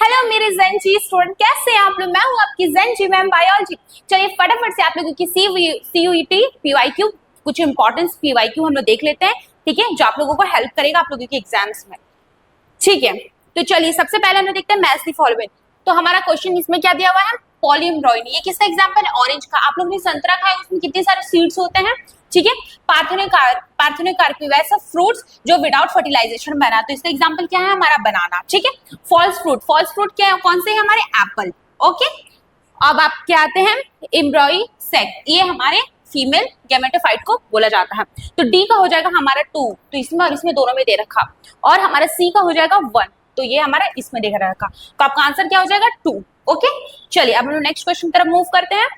Hello मेरे ज़ेनजी student, कैसे हैं आप लोग। मैं हूं आपकी ज़ेनजी मैम बायोलॉजी। चलिए फटाफट से आप लोगों की CUET PYQ कुछ इंपॉर्टेंस PYQ हम लोग देख लेते हैं, ठीक है, जो आप लोगों को हेल्प करेगा आप लोगों के एग्जाम्स में। ठीक है, तो चलिए सबसे पहले हम लोग देखते हैं मैच द फॉलोइंग। तो हमारा क्वेश्चन इसमें क्या दिया हुआ है, पॉलीम्ब्रोइन। ये किसका एग्जाम्पल है, ऑरेंज का। आप लोगों ने संतरा खाया, उसमें कितने सारे सीड्स होते हैं, ठीक है। पार्थेनोकार्पी वैसा फ्रूट्स जो विदाउट फर्टिलाइजेशन बना, तो इसका एग्जांपल क्या है हमारा बनाना, ठीक है। फॉल्स फ्रूट क्या है, कौन से है हमारे एप्पल, ओके। अब आप क्या आते हैं, एम्ब्रॉई सेक, ये हमारे फीमेल गैमेटोफाइट को बोला जाता है। तो डी का हो जाएगा हमारा 2, तो इसमें और इसमें दोनों में दे रखा, और हमारा सी का हो जाएगा 1, तो ये हमारा इसमें दे रखा, तो आपका आंसर क्या हो जाएगा 2, ओके। चलिए अब हम लोग नेक्स्ट क्वेश्चन तरफ मूव करते हैं,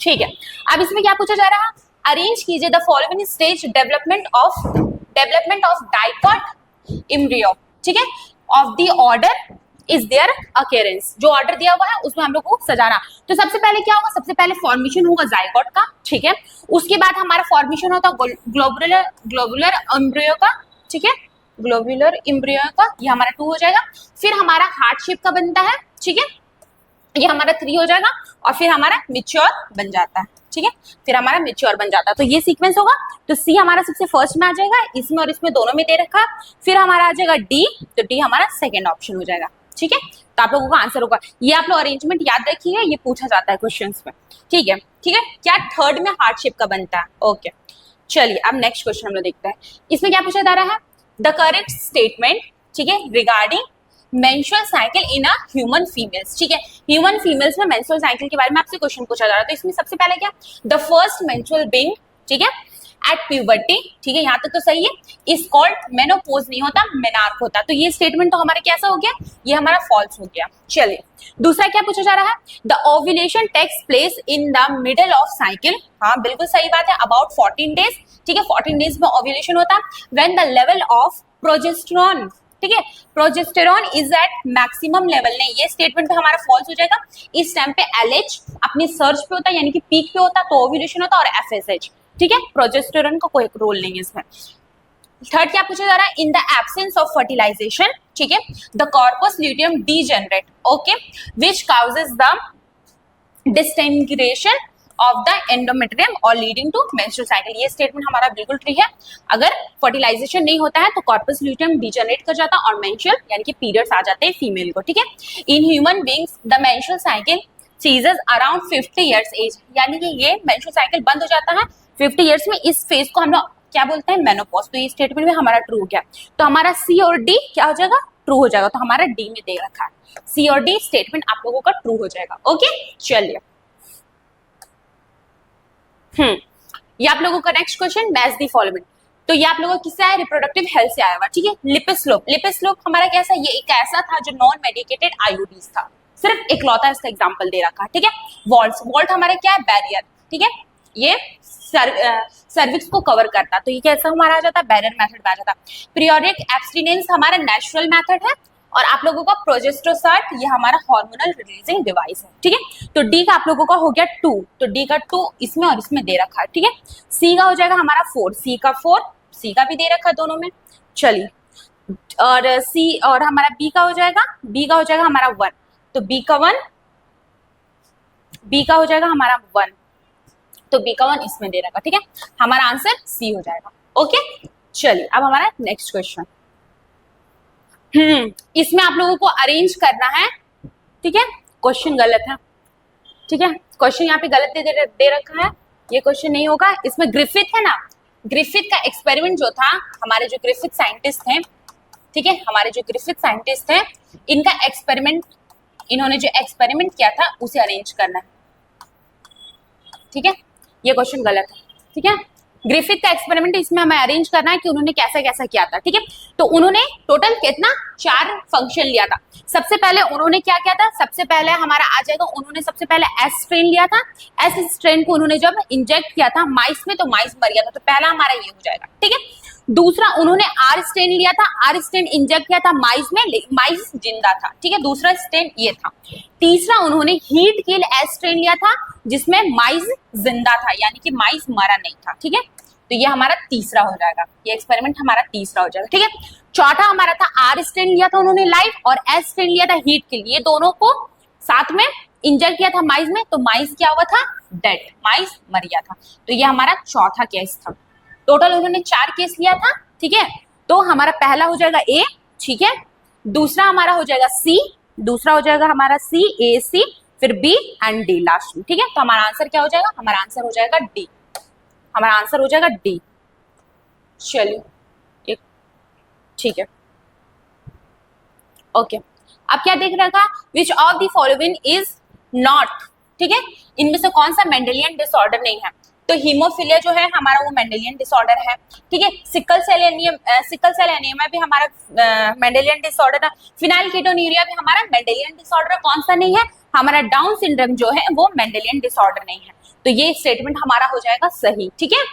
ठीक है। अब इसमें क्या पूछा जा रहा है, अरेंज कीजिए the following stage development of dicot embryo, ठीक है, of the order is their occurrence. जो ऑर्डर दिया हुआ है उसमें हम लोग को सजाना। तो सबसे पहले क्या होगा, सबसे पहले फॉर्मेशन होगा जाइगोट का, ठीक है। उसके बाद हमारा फॉर्मेशन होता है ग्लोबुलर एम्ब्रियो का, ठीक है, ग्लोबुलर एम्ब्रियो का, ये हमारा 2 हो जाएगा। फिर हमारा हार्ट शेप का बनता है, ठीक है, ये हमारा 3 हो जाएगा, और फिर हमारा मिच्योर बन जाता है, ठीक है, फिर हमारा मिच्योर बन जाता है। तो ये सीक्वेंस होगा। तो सी हमारा सबसे फर्स्ट में आ जाएगा, इसमें और इसमें दोनों में दे रखा। फिर हमारा आ जाएगा डी, तो डी हमारा सेकंड ऑप्शन हो जाएगा, ठीक है। तो आप लोगों का आंसर होगा, ये आप लोग अरेंजमेंट याद रखिए, ये पूछा जाता है क्वेश्चंस में, ठीक है, ठीक है। क्या थर्ड में हार्ट शेप का बनता है, ओके। चलिए अब नेक्स्ट क्वेश्चन हम लोग देखते हैं, इसमें क्या पूछा जा रहा है, द करेक्ट स्टेटमेंट, ठीक है, regarding menstrual cycle in a human females, ठीक है। ह्यूमन फीमेल्स में मेंस्ट्रुअल साइकिल के बारे में आपसे क्वेश्चन पूछा जा रहा है। तो इसमें सबसे पहले क्या, द फर्स्ट मेंस्ट्रुअल बीइंग, ठीक है, एट प्यूबर्टी, ठीक है, यहाँ तक तो सही है, इज कॉल्ड मेनोपॉज नहीं होता, मेनार्क होता। तो ये स्टेटमेंट तो हमारा कैसा हो गया, ये हमारा फॉल्स हो गया। चलिए दूसरा क्या पूछा जा रहा है, the ovulation takes place in the middle of cycle, हाँ बिल्कुल सही बात है, अबाउट 14 डेज, ठीक है, 14 डेज में ओव्यूलेशन होता है। When the level of progesterone, ठीक है, progesterone is at maximum level, नहीं ये स्टेटमेंट तो हमारा फॉल्स हो जाएगा। इस टाइम पे LH अपनी सर्च पे होता है, यानी कि पीक पे होता है, तो ओव्यूलेशन होता है, और FSH, ठीक है, प्रोजेस्टेरॉन का कोई रोल नहीं है इसमें। थर्ड क्या पूछा जा रहा है, in the absence of fertilisation, ठीक है, the corpus luteum degenerate, okay, which causes the disintegration of the endometrium और लीडिंग टू मेंस्ट्रुअल साइकिल। ये स्टेटमेंट हमारा बिल्कुल ट्रू है। अगर फर्टिलाइजेशन नहीं होता है तो कॉर्पस ल्यूटियम डीजेनरेट कर जाता और मेंस्ट्रुअल यानी कि पीरियड्स आ जाते हैं फीमेल को, ठीक है। In human beings the menstrual cycle ceases around 50 years age, यानी कि ये मेंस्ट्रुअल साइकिल बंद हो जाता है 50 इयर्स में। इस फेज को हम लोग क्या बोलते हैं, मेनोपॉज। तो ये स्टेटमेंट में हमारा ट्रू हो गया। तो हमारा सी और डी क्या हो जाएगा, ट्रू हो जाएगा। तो हमारा डी में दे रखा है, सी और डी स्टेटमेंट आप लोगों का ट्रू हो जाएगा, ओके। चलिए ये आप लोगों का next question, match the following. तो ये आप लोगों को किससे आया, रिप्रोडक्टिव हेल्थ से आया हुआ, ठीक है। लिपिस्लोप हमारा कैसा, ये एक ऐसा था जो नॉन मेडिकेटेड IUDs था, सिर्फ इकलौता इसका एग्जांपल दे रखा, ठीक है। वॉल्ट हमारा क्या है, बैरियर, ठीक है, ये सर्विक्स को कवर करता, तो ये कैसा हमारा आ जाता है, बैरियर मेथड आ जाता। पीरियोडिक एब्स्टिनेंस हमारा नेचुरल मेथड है, और आप लोगों का प्रोजेस्टेरोसार्ट ये हमारा हार्मोनल रिलीजिंग डिवाइस है, ठीक है। तो डी का आप लोगों का हो गया 2, तो डी का 2 इसमें और इसमें दे रखा है, ठीक है। सी का हो जाएगा हमारा 4, सी का 4, सी का भी दे रखा है दोनों में। चलिए और सी और हमारा बी का हो जाएगा, बी का हो जाएगा हमारा 1, तो बी का 1, बी का हो जाएगा हमारा 1, तो बी का 1 इसमें दे रखा, ठीक है। हमारा आंसर सी हो जाएगा, ओके। चलिए अब हमारा नेक्स्ट क्वेश्चन, इसमें आप लोगों को अरेंज करना है, ठीक है। क्वेश्चन गलत है, ठीक है, क्वेश्चन यहाँ पे गलत दे रखा है, ये क्वेश्चन नहीं होगा। इसमें ग्रिफिथ है ना, ग्रिफिथ का एक्सपेरिमेंट जो था, हमारे जो ग्रिफिथ साइंटिस्ट हैं, ठीक है, हमारे जो ग्रिफिथ साइंटिस्ट हैं, इनका एक्सपेरिमेंट, इन्होंने जो एक्सपेरिमेंट किया था उसे अरेंज करना है, ठीक है, ये क्वेश्चन गलत है, ठीक है। ग्रिफिथ का एक्सपेरिमेंट, इसमें हमें अरेंज करना है कि उन्होंने कैसा कैसा किया था, ठीक है। तो उन्होंने टोटल कितना 4 फंक्शन लिया था। सबसे पहले उन्होंने क्या किया था, सबसे पहले हमारा आ जाएगा, उन्होंने सबसे पहले एस स्ट्रेन लिया था। एस स्ट्रेन को उन्होंने जब इंजेक्ट किया था माइस में, तो माइस मर गया था, तो पहला हमारा ये हो जाएगा, ठीक है। दूसरा उन्होंने आर स्ट्रेन लिया था, आर स्ट्रेन इंजेक्ट किया था माइस में, माइस जिंदा था, ठीक है, दूसरा स्ट्रेन ये था। तीसरा उन्होंने हीट किल एस स्ट्रेन लिया था, जिसमें माइस जिंदा था, यानी कि माइस मरा नहीं था, ठीक है। तो ये हमारा तीसरा हो जाएगा, ये एक्सपेरिमेंट हमारा तीसरा हो जाएगा, ठीक है। चौथा हमारा था आर स्ट्रेन लिया था उन्होंने लाइव, और एस स्ट्रेन लिया था हीट के लिए, दोनों को साथ में इंजर किया था माइस में, तो माइस क्या हुआ था, डेड, माइस मर गया था। तो ये हमारा चौथा केस था। टोटल उन्होंने 4 केस लिया था, ठीक है। तो हमारा पहला हो जाएगा ए, ठीक है, दूसरा हमारा हो जाएगा सी, दूसरा हो जाएगा हमारा सी, ए सी, फिर बी एंड डी लास्ट में, ठीक है। तो हमारा आंसर क्या हो जाएगा, हमारा आंसर हो जाएगा डी, हमारा आंसर हो जाएगा डी। चलिए एक, ठीक है, ओके। अब क्या देख रहा था, which of the following is not, ठीक है, इनमें से कौन सा मेंडेलियन डिसऑर्डर नहीं है। तो हीमोफीलिया जो है हमारा वो मेंडेलियन डिसऑर्डर है, ठीक है। सिकल सेल एनीमिया भी हमारा मेंडेलियन डिसऑर्डर है। फिनाइलकेटोन्यूरिया भी हमारा मेंडेलियन डिसऑर्डर, कौन सा नहीं है, हमारा डाउन सिंड्रोम जो है वो मेंडेलियन डिसऑर्डर नहीं है। तो ये स्टेटमेंट हमारा हो जाएगा सही, ठीक है।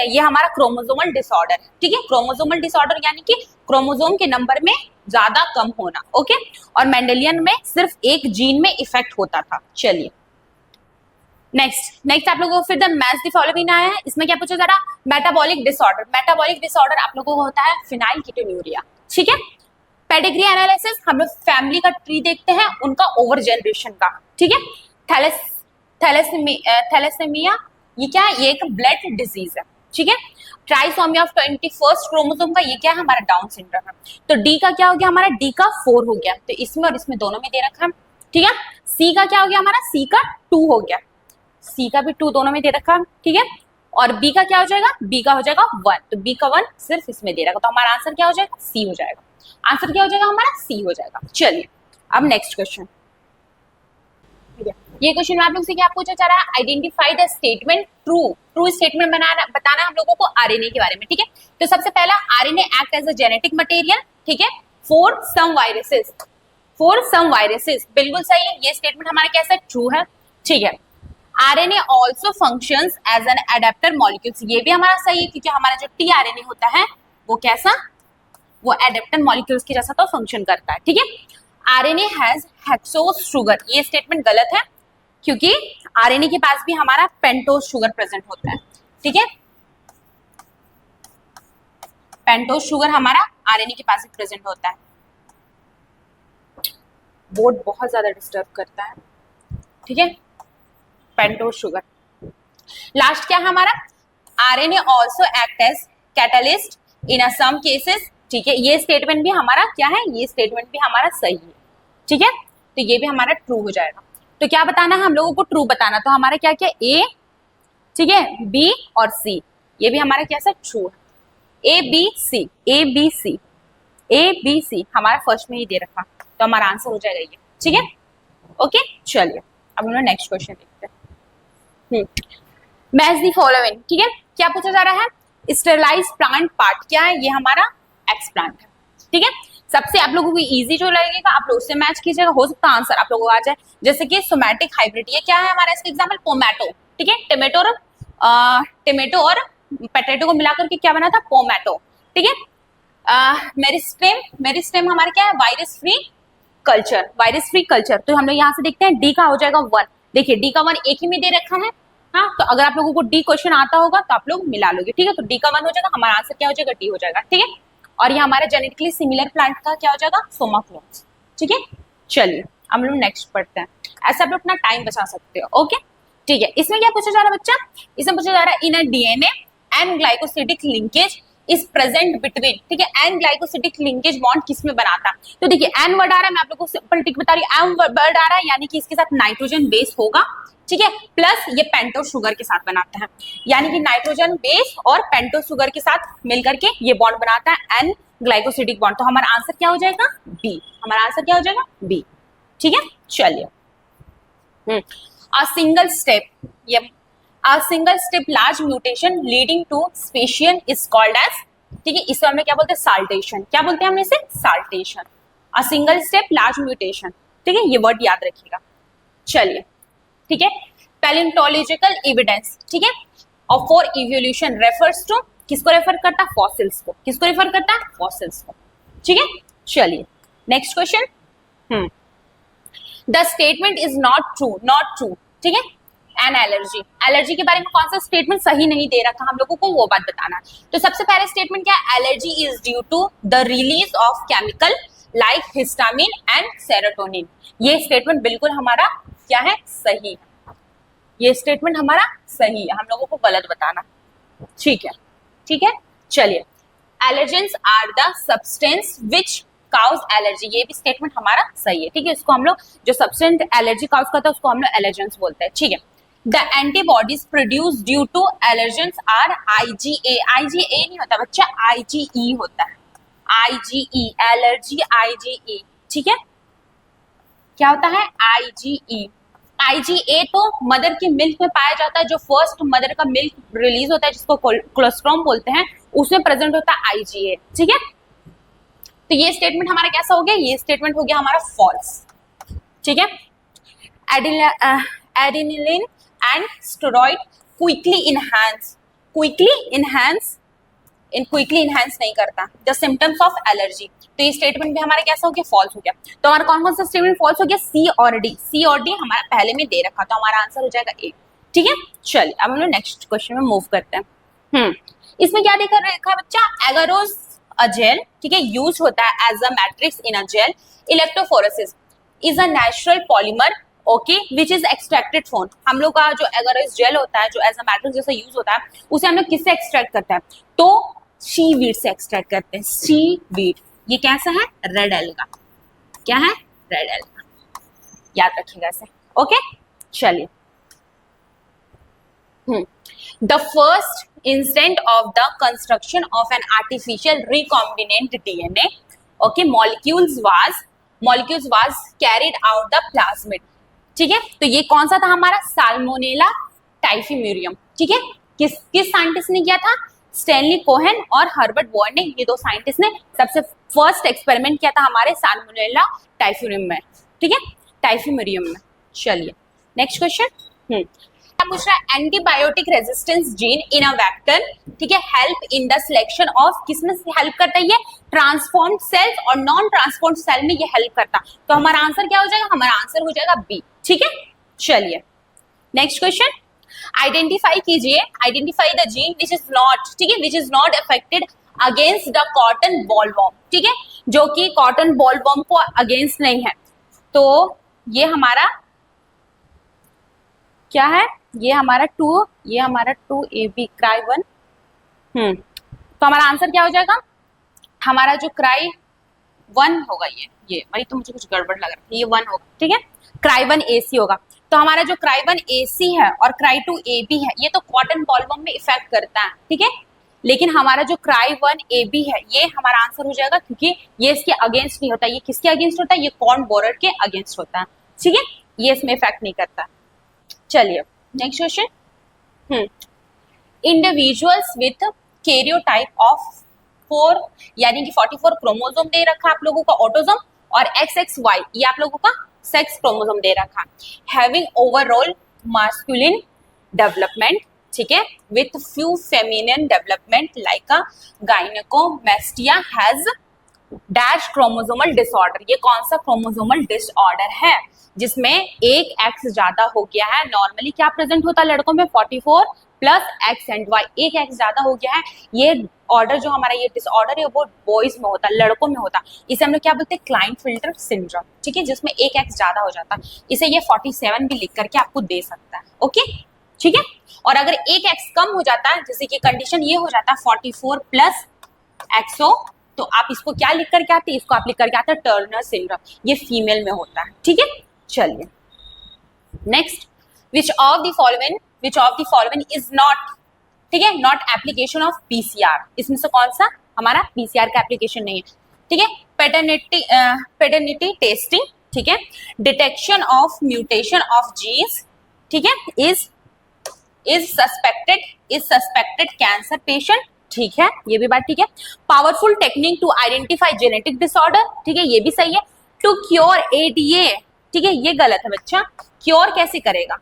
ये हमारा क्रोमोसोमल डिसऑर्डर है, ठीक है। क्रोमोसोमल डिसऑर्डर यानी कि क्रोमोसोम के नंबर में ज्यादा कम होना, ओके। और मेंडेलियन में सिर्फ एक जीन में इफेक्ट होता था। चलिए नेक्स्ट आप लोगों को फिर द मैच द फॉलोइंग आया है। इसमें क्या पूछा जा रहा, मेटाबॉलिक डिसऑर्डर आप लोगों को होता है फिनाइलकेटोन्यूरिया, ठीक है। पेडिग्री एनालिसिस हम लोग फैमिली का ट्री देखते हैं, उनका ओवर जनरेशन का, ठीक है। थैलेसेमिया ये क्या है, ये एक ब्लड डिजीज है, ठीक है। ट्राइसोमी ऑफ 21st क्रोमोसोम का ये क्या है, हमारा डाउन सिंड्रोम है। तो डी का क्या हो गया, हमारा डी का 4 हो गया, तो इसमें और इसमें दोनों में दे रखा है, ठीक है। सी का क्या हो गया, हमारा सी का 2 हो गया, सी का भी 2 दोनों में दे रखा, ठीक है। और बी का क्या हो जाएगा, बी का हो जाएगा 1, तो बी का 1 सिर्फ इसमें दे रखा, तो हमारा आंसर क्या हो जाएगा, सी हो जाएगा। आंसर क्या हो जाएगा, हमारा सी हो जाएगा। चलिए अब नेक्स्ट क्वेश्चन, ये क्वेश्चन में आप लोग से क्या पूछा जा रहा है, identify the statement true statement बताना है हम लोगों को आरएनए के बारे में, ठीक है। तो सबसे पहला, RNA act as a genetic material, ठीक है, फॉर सम वायरसेस, बिल्कुल सही है, ये स्टेटमेंट हमारा कैसा ट्रू है, ठीक है। RNA also functions as an adapter molecules, ये भी हमारा सही है, क्योंकि हमारा जो टीआरएनए होता है वो कैसा, वो एडेप्टर मॉलिक्यूल्स के जैसा तो फंक्शन करता है, ठीक है। आरएनए हैज हेक्सोस शुगर, ये स्टेटमेंट गलत है, क्योंकि आरएनए के पास भी हमारा पेंटोस शुगर प्रेजेंट होता है, ठीक है। पेंटोस शुगर हमारा आरएनए के पास भी प्रेजेंट होता है। बोर्ड बहुत ज्यादा डिस्टर्ब करता है, ठीक है। Pentose sugar. लास्ट क्या है हमारा, RNA also act as catalyst in some cases, ठीक है। ये स्टेटमेंट भी हमारा क्या है, ये स्टेटमेंट भी हमारा सही है, ठीक है। तो ये भी हमारा ट्रू हो जाएगा। तो क्या बताना है हम लोगों को, ट्रू बताना। तो हमारा क्या क्या, ए, ठीक है, बी और सी, ये भी हमारा कैसा ट्रू है। ए बी सी हमारा फर्स्ट में ही दे रखा, तो हमारा आंसर हो जाएगा ये, ठीक है, ओके। चलिए अब हम लोग नेक्स्ट क्वेश्चन देखते हैं। मैच द फॉलोइंग, ठीक है। क्या पूछा जा रहा है, स्टेरलाइज प्लांट पार्ट क्या है, ये हमारा एक्स प्लांट है, ठीक है। सबसे आप लोगों को इजी जो लगेगा आप लोग उससे मैच कीजिएगा, हो सकता है आंसर आप लोगों को आ जाए। जैसे कि सोमैटिक हाइब्रिड, ये क्या है हमारा, इसका एग्जांपल पोमैटो, ठीक है। टमेटो और पोटैटो को मिलाकर के क्या बना था, पोमैटो, ठीक है। मेरिस्टेम हमारा क्या है, वायरस फ्री कल्चर। तो हम लोग यहाँ से देखते हैं, डी का हो जाएगा 1, देखिए डी का 1 एक ही में दे रखा है, हाँ। तो अगर आप लोगों को डी क्वेश्चन आता होगा तो आप लोग मिला लोगे, ठीक है। तो डी का 1 हो जाएगा, हमारा आंसर क्या हो जाएगा, डी हो जाएगा, ठीक है। और ये हमारा जेनेटिकली सिमिलर प्लांट का क्या हो जाएगा, सोमाक्लोन्स, ठीक है। चलिए हम लोग नेक्स्ट पढ़ते हैं, ऐसे आप लोग अपना टाइम बचा सकते हो, ओके, ठीक है। इसमें क्या पूछा जा रहा है बच्चा, इसमें पूछा जा रहा है in a DNA N glycosidic linkage is present between, ठीक है। एन ग्लाइकोसिडिक लिंकेज बॉन्ड किस में बनाता है, तो देखिए एन वर्ड आ रहा है, मैं आप लोगों को सिंपल टिक बता रही हूँ, एन वर्ड आ रहा है यानी कि इसके साथ नाइट्रोजन बेस होगा, ठीक है, प्लस ये पेंटोस शुगर के साथ बनाता है, यानी कि नाइट्रोजन बेस और पेंटोस शुगर के साथ मिलकर के ये बॉन्ड बनाता है एन ग्लाइकोसिडिक बॉन्ड। तो हमारा आंसर क्या हो जाएगा, बी, हमारा आंसर क्या हो जाएगा, बी, ठीक है। चलिए a single step large mutation leading to speciation is called as, ठीक है। इसे हमें क्या बोलते हैं, साल्टेशन, क्या बोलते हैं हम इसे, साल्टेशन। अ सिंगल स्टेप लार्ज म्यूटेशन, ठीक है, ये वर्ड याद रखिएगा। चलिए ठीक है, पैलियोंटोलॉजिकल एविडेंस, ठीक है, और फॉर इवोल्यूशन रेफर्स टू, किसको रेफर करता है, फॉसिल्स को, किसको रेफर करता है, फॉसिल्स को, ठीक है। चलिए next question, the statement is not true, ठीक है। एन एलर्जी, एलर्जी के बारे में कौन सा स्टेटमेंट सही नहीं दे रखा हम लोगों को, वो बात बताना। तो सबसे पहले स्टेटमेंट क्या है, allergy is due to the release of chemical like histamine and serotonin. ये स्टेटमेंट बिल्कुल हमारा क्या है, सही है, ये स्टेटमेंट हमारा सही है, हम लोगों को गलत बताना। ठीक है, ठीक है, चलिए। Allergens are the substance which cause allergy, ये भी स्टेटमेंट हमारा सही है। ठीक है, इसको हम लोग जो सब्सटेंस एलर्जी काउज करता है उसको हम लोग एलर्जेंस बोलते हैं। ठीक है, the antibodies produce due to allergens are IgA, IgA नहीं होता बच्चा, आईजीई होता है, आईजीई, एलर्जी आईजीई। ठीक है, क्या होता है, आईजीई। आईजीए तो मदर की मिल्क में पाया जाता है, जो फर्स्ट मदर का मिल्क रिलीज होता है जिसको कोलेस्ट्रॉम बोलते हैं, उसमें प्रेजेंट होता है आईजीए। ठीक है, तो ये स्टेटमेंट हमारा कैसा हो गया, ये स्टेटमेंट हो गया हमारा फॉल्स। ठीक है, एडिनिलिन एंड स्टेरॉइड क्विकली इनहैंस नहीं करता द सिम्टम्स ऑफ एलर्जी। तो ये स्टेटमेंट भी हमारा कैसा हो गया, फॉल्स हो गया। तो हमारा कौन कौन सा स्टेटमेंट फॉल्स हो गया, सी और डी। सी और डी हमारा पहले में दे रखा, तो हमारा आंसर हो जाएगा ए। ठीक है, चलिए अब हम लोग नेक्स्ट क्वेश्चन में मूव करते हैं। इसमें क्या देखा रखा बच्चा, एगारोज अ जेल, ठीक है, यूज होता है as a matrix in a gel. Electrophoresis is a natural polymer, okay, which is extracted from, हम लोग का जो एगारोज जेल होता है जो एज अ मैट्रिक्स जैसा यूज होता है, उसे हम लोग किससे एक्सट्रैक्ट करते हैं, तो सीवीड से एक्सट्रैक्ट करते हैं। सीवीड, ये कैसा है, रेड एल्गा, क्या है, रेड एल्गा, याद रखिएगा इसे। ओके, चलिए। The first instant of the construction of an artificial recombinant DNA, okay, molecules was carried out the plasmid. ठीक है, तो ये कौन सा था हमारा, साल्मोनेला टाइफीम्यूरियम। ठीक है, किस साइंटिस्ट ने किया था, स्टैनली कोहेन और हर्बर्ट बोयर ने, ये दो साइंटिस्ट ने सबसे फर्स्ट एक्सपेरिमेंट किया था हमारे साल्मोनेला टाइफीम्यूरियम में। ठीक है, टाइफीम्यूरियम में। चलिए नेक्स्ट क्वेश्चन। पूछ रहा है antibiotic resistance gene in a vector, ठीक है, help in the selection of, किसमें हेल्प करता है ये, ट्रांसफॉर्म्ड सेल्स और नॉन ट्रांसफॉर्म्ड सेल में ये हेल्प करता। तो हमारा आंसर क्या हो जाएगा, हमारा आंसर हो जाएगा बी। ठीक है, चलिए नेक्स्ट क्वेश्चन। आइडेंटिफाई कीजिए, identify the gene which is not, ठीक है, which is not affected against the cotton bollworm, ठीक है, जो कि कॉटन बॉलवॉर्म को अगेंस्ट नहीं है। तो ये हमारा क्या है, ये हमारा 2AB क्राई 1। तो हमारा आंसर क्या हो जाएगा, हमारा जो क्राई 1 होगा, ये भाई तो मुझे कुछ गड़बड़ लग रहा है, ये 1 होगा। ठीक है, क्राई 1 AC होगा। तो हमारा जो क्राई 1 AC है और क्राई 2 AB है, ये तो कॉटन बॉलवॉर्म में इफेक्ट करता है। ठीक है, लेकिन हमारा जो क्राई 1 AB है, ये हमारा आंसर हो जाएगा, क्योंकि ये इसके अगेंस्ट नहीं होता। ये किसके अगेंस्ट होता है, ये कॉर्न बोरर के अगेंस्ट होता है। ठीक है, ये इसमें इफेक्ट नहीं करता। चलिए next question. Individuals with karyotype of 4 यानी कि 44 क्रोमोसोम दे रखा आप लोगों का ऑटोसोम, और XXY ये आप लोगों का सेक्स क्रोमोसोम दे रखा, हैविंग ओवरऑल मास्कुलिन डेवलपमेंट, ठीक है, with few feminine development like a gynaecomastia has dash chromosomal disorder. ये कौन सा क्रोमोसोमल डिसऑर्डर है, जिसमें एक X ज्यादा हो गया है। नॉर्मली क्या प्रेजेंट होता है लड़कों में, 44 प्लस X एंड Y, एक X ज्यादा हो गया है। ये ऑर्डर जो हमारा ये डिसऑर्डर है वो बॉयज में होता है, लड़कों में होता है। इसे हम लोग क्या बोलते हैं, क्लाइनफिल्टर सिंड्रोम। ठीक है, जिसमें एक X ज्यादा हो जाता है। इसे ये 47 भी लिख करके आपको दे सकता है। ओके, ठीक है, और अगर एक X कम हो जाता है, जैसे कि कंडीशन ये हो जाता है 44 प्लस XO, तो आप इसको क्या लिख करके आते हैं, इसको आप लिख करके आते हैं टर्नर सिंड्रोम। ये फीमेल में होता है। ठीक है, चलिए next. Which of the following is not, ठीक है, नॉट एप्लीकेशन ऑफ PCR। इसमें से कौन सा हमारा PCR का एप्लीकेशन नहीं है। ठीक है, पैटर्निटी टेस्टिंग, ठीक है, detection of mutation of genes, ठीक है, इज सस्पेक्टेड कैंसर पेशेंट। ठीक है, ये भी बात ठीक है। Powerful technique to identify genetic disorder, ठीक है, ये भी सही है। टू क्योर ADA, ठीक है, ये गलत है बच्चा। क्योर कैसे करेगा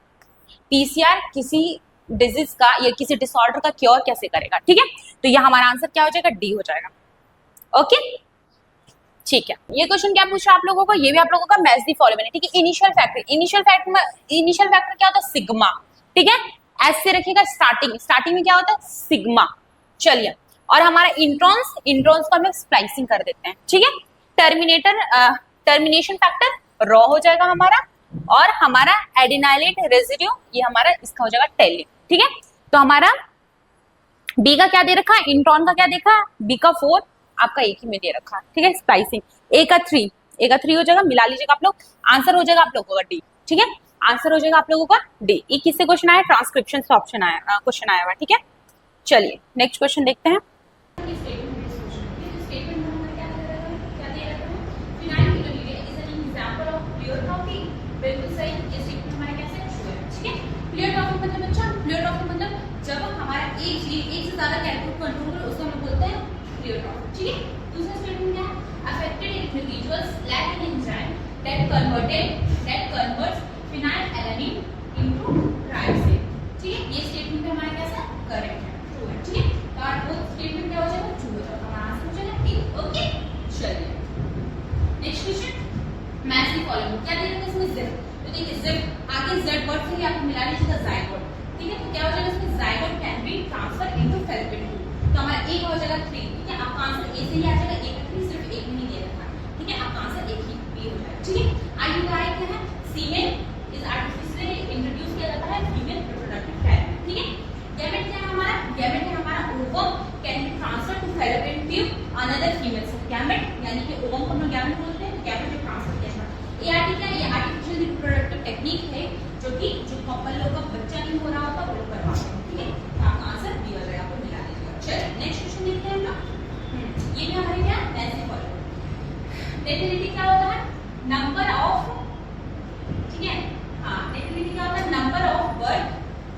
PCR किसी डिजीज का या किसी डिसऑर्डर का क्योर कैसे करेगा। ठीक है, तो ये हमारा आंसर क्या हो जाएगा, डी हो जाएगा। ओके, ठीक है, ये क्वेश्चन क्या पूछा आप लोगों को, ये भी आप लोगों का मैच दी फॉलोइंग है। ठीक है, इनिशियल फैक्टर क्या होता है, सिग्मा। ठीक है। एस से रखिएगा स्टार्टिंग, स्टार्टिंग में क्या होता है सिग्मा। चलिए, और हमारा इंट्रॉन्स, इंट्रॉन्स को हम लोग स्प्लाइसिंग कर देते हैं, ठीक है। टर्मिनेटर, टर्मिनेशन फैक्टर रॉ हो जाएगा हमारा, और हमारा एडिनाइलेट रेजिड्यू ये हमारा इसका हो जाएगा टेलिन, ठीक है। तो हमारा बी का क्या दे रखा है, इंट्रॉन का क्या देखा, बी का 4, आपका एक ही में दे रखा है, ठीक है। स्प्लाइसिंग ए का 3, ए का 3 हो जाएगा, मिला लीजिएगा आप लोग, आंसर हो जाएगा आप लोगों का डी, ठीक है। आंसर हो जाएगा आप लोगों का डी। ये किससे क्वेश्चन आया, ट्रांसक्रिप्शन से ऑप्शन आया, क्वेश्चन आया हुआ, ठीक है। चलिए नेक्स्ट क्वेश्चन देखते हैं। बिल्कुल सही, ये स्टेटमेंट हमारा कैसे ट्रू है, ठीक है। क्लियर टॉपिक मतलब अच्छा, क्लियर टॉपिक मतलब जब हमारा एक से ज्यादा कैरेक्टर कंट्रोल करो उसको हम बोलते हैं क्लियर टॉपिक, ठीक है। दूसरा स्टेटमेंट क्या है, affected individuals lack an enzyme that converts phenylalanine into tyrosine, ठीक है। ये स्टेटमेंट हमारा कैसा करेक्ट है, ट्रू है, ठीक है। तो और वो स्टेटमेंट क्या हो जाएगा, ट्रू हो जाएगा, हमारा आंसर हो जाएगा ए, ओके। चलिए next question, match the following, क्या दे रखा है इसमें जिप, तो देखिए जिप आगे जेड वर्ड से ही आपको मिला लीजिएगा जाइगोट, ठीक है। तो क्या हो जाएगा इसमें zygote can be transfer into fallopian tube, तो हमारा ए हो जाएगा 3, ठीक है। आपका आंसर ए से ही आ जाएगा, ए का 3 सिर्फ एक में ही दे रखा है, ठीक है। आपका आंसर एक ही बी हो जाएगा, ठीक है। आई का क्या है, सीमेन इज आर्टिफिशियली इंट्रोड्यूस किया जाता है फीमेल रिप्रोडक्टिव टाइम, ठीक है। गैमेट क्या है हमारा, गैमेट है हमारा ovum can be transfer to fallopian tube another female, gamete यानी कि ओवम को हम लोग गैमेट बोलते हैं, गैमेट को ट्रांसफर किया जाता है। एआरटी क्या है, ये आर्टिफिशियल रिप्रोडक्टिव टेक्निक है जो कि जो कपल लोग का बच्चा नहीं हो रहा होता वो लोग करवाते हैं, ठीक है। तो आपका आंसर डी हो जाएगा, आपको मिला दीजिएगा। चलिए नेक्स्ट क्वेश्चन देखते हैं हम लोग। ये भी हमारे क्या नेसेसिटी फॉलो, नेटिविटी क्या होता है, नंबर ऑफ, ठीक है। हाँ, नेटिविटी क्या होता है, नंबर ऑफ बर्थ,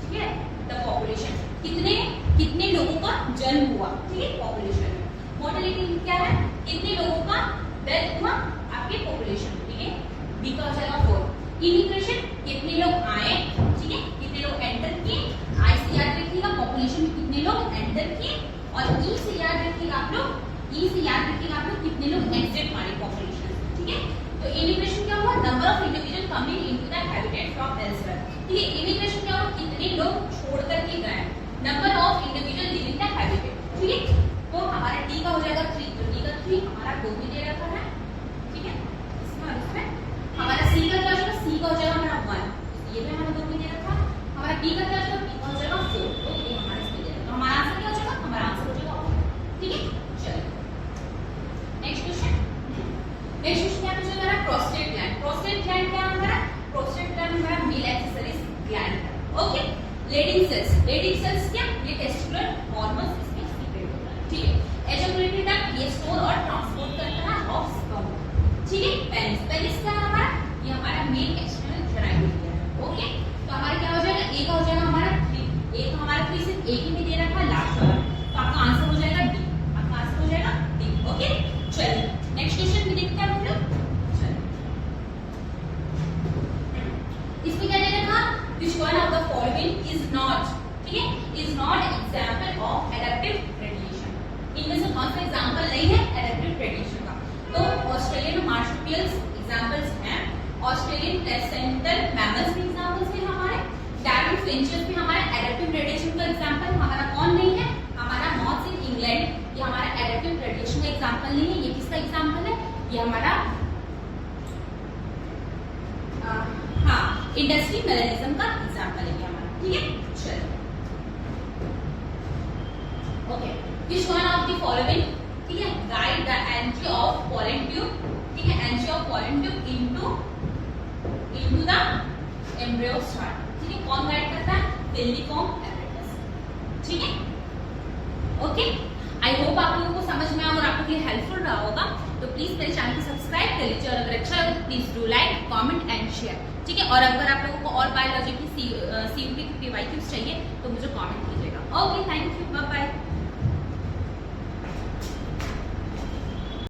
ठीक है, द पॉपुलेशन, कितने कितने लोगों का जन्म हुआ, ठीक है, पॉपुलेशन में। मोर्टेलिटी क्या है, कितने लोगों का डेथ हुआ आपके पॉपुलेशन, ठीक है। बी का हो जाएगा 4, इमिग्रेशन कितने लोग आए, ठीक है, कितने लोग एंटर किए, आई से याद रखिएगा पॉपुलेशन में कितने लोग एंटर किए, और ई से याद रखिएगा आप लोग, ई से याद रखिएगा आप लोग कितने लोग एग्जिट मारे पॉपुलेशन, ठीक है। तो इमिग्रेशन क्या हुआ, number of individual coming into the habitat from elsewhere, ठीक है। इमिग्रेशन क्या हुआ, कितने लोग छोड़ करके गए, number of individual living the habitat, ठीक है। तो हमारा डी का हो जाएगा 3, तो डी का 3 हमारा 2 में दे रखा है, ठीक है। इसमें और इसमें हमारा सी का क्या हो जाएगा, सी का हो जाएगा हमारा 1, ये भी हमारा 2 में दे रखा है। हमारा बी का क्या हो जाएगा, बी का हो जाएगा 4, तो ये हमारा इसमें दे रखा है। तो हमारा आंसर क्या हो जाएगा, हमारा आंसर हो जाएगा 1, ठीक है। चलिए नेक्स्ट क्वेश्चन, नेक्स्ट क्वेश्चन क्या पूछा जा रहा है, प्रोस्टेट ग्लैंड। प्रोस्टेट ग्लैंड क्या है हमारा, प्रोस्टेट ग्लैंड हमारा मेल एक्सेसरीज ग्लैंड है, okay. Leydig cells, Leydig cells क्या, ये टेस्टिकुलर हार्मोन्स इसमें सीक्रेट होता है, ठीक है। एजाकुलेटरी डक्ट ये स्टोर और ट्रांसपोर्ट करता है ऑफ स्पर्म, ठीक है। पेनिस, पेनिस क्या है हमारा, ये हमारा मेन एक्सटर्नल जेनाइटल है, ओके। तो हमारा क्या हो जाएगा, ए का हो जाएगा हमारा 3, ए का हमारा 3 सिर्फ एक ही में दे रखा है लास्ट वाला, तो आपका आंसर हो जाएगा डी, आपका आंसर हो जाएगा डी, ओके। चलिए नेक्स्ट क्वेश्चन भी देखते हैं हम लोग। इसमें क्या दे रखा, which one of the following is not, ठीक है, is not example of adaptive radiation, इनमें से कौन सा एग्जांपल नहीं है एडेप्टिव रेडिएशन का। तो ऑस्ट्रेलियन मार्सुपियल्स एग्जांपल्स हैं, ऑस्ट्रेलियन प्लेसेंटल मैमल्स भी एग्जांपल्स हैं हमारे, डार्विन फिंचेस भी हमारा एडेप्टिव रेडिएशन का एग्जांपल, हमारा कौन नहीं है, हमारा मॉथ्स इन इंग्लैंड, ये हमारा एडेप्टिव रेडिएशन का एग्जांपल नहीं है। ये किसका एग्जांपल है, ये हमारा इंडस्ट्री मेलेनिज्म का एग्जांपल है हमारा, ठीक है। चलो okay, which one of the following, ठीक है, guide the entry of pollen tube, ठीक है, entry of pollen tube into the embryo start, ठीक है। कौन गाइड करता है, पिल्लिफॉर्म एपरेटस, ठीक है, ओके। आई होप आप लोगों को समझ में आया और आपके लिए हेल्पफुल रहा होगा। तो प्लीज मेरे चैनल को सब्सक्राइब कर लीजिए, और अगर अच्छा लगे तो please do like, comment and share, ठीक है। और अगर आप लोगों को और बायोलॉजी की सीयूटी की पीवाईक्यूज चाहिए तो मुझे कमेंट कीजिएगा। Okay, thank you, bye bye.